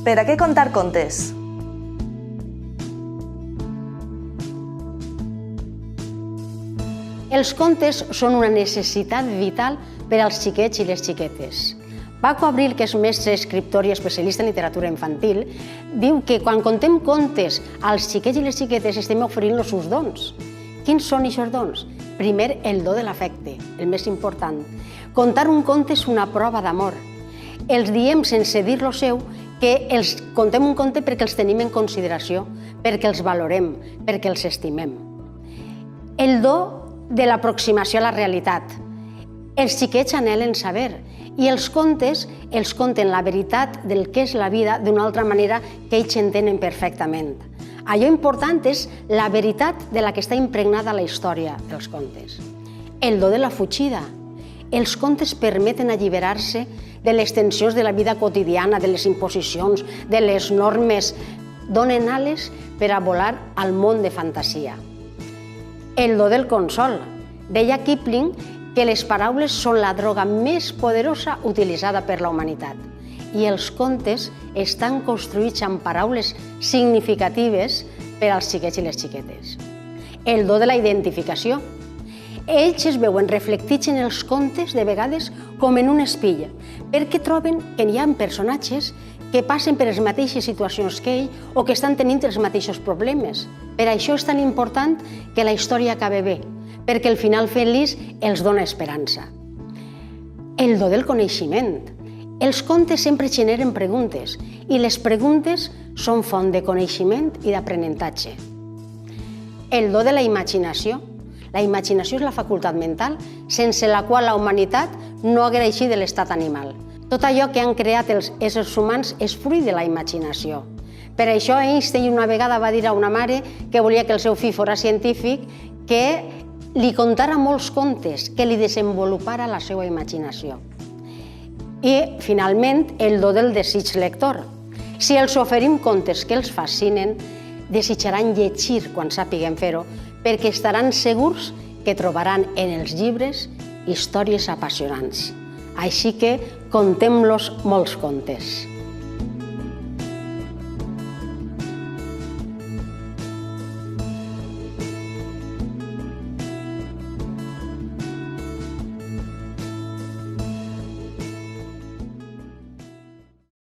Per a què contar contes? Els contes són una necessitat vital per als xiquets i les xiquetes. Paco Abril, que és mestre, escriptor i especialista en literatura infantil, diu que quan contem contes als xiquets i les xiquetes estem oferint-los uns dons. Quins són aquests dons? Primer, el do de l'afecte, el més important. Contar un conte és una prova d'amor. Els diem sense dir-lo seu que els contem un conte perquè els tenim en consideració, perquè els valorem, perquè els estimem. El do de l'aproximació a la realitat. Els xiquets anhelen saber i els contes els conten la veritat del que és la vida d'una altra manera que ells entenen perfectament. Allò important és la veritat de la que està impregnada la història dels contes. El do de la fugida. Els contes permeten alliberar-se de les tensions de la vida quotidiana, de les imposicions, de les normes. Donen ales per a volar al món de fantasia. El do del consol. Deia Kipling que les paraules són la droga més poderosa utilitzada per la humanitat. I els contes estan construïts amb paraules significatives per als xiquets i les xiquetes. El do de la identificació. Ells es veuen reflectits en els contes de vegades com en un espill, perquè troben que hi ha personatges que passen per les mateixes situacions que ell o que estan tenint els mateixos problemes. Per això és tan important que la història acabi bé, perquè el final feliç els dona esperança. El do del coneixement. Els contes sempre generen preguntes i les preguntes són font de coneixement i d'aprenentatge. El do de la imaginació. La imaginació és la facultat mental sense la qual la humanitat no haguera eixit de l'estat animal. Tot allò que han creat els éssers humans és fruit de la imaginació. Per això Einstein una vegada va dir a una mare que volia que el seu fill fos científic que li contara molts contes, que li desenvolupara la seva imaginació. I, finalment, el do del desig lector. Si els oferim contes que els fascinen, desitjaran llegir quan sàpiguen fer-ho, perquè estaran segurs que trobaran en els llibres històries apassionants. Així que contem-los molts contes.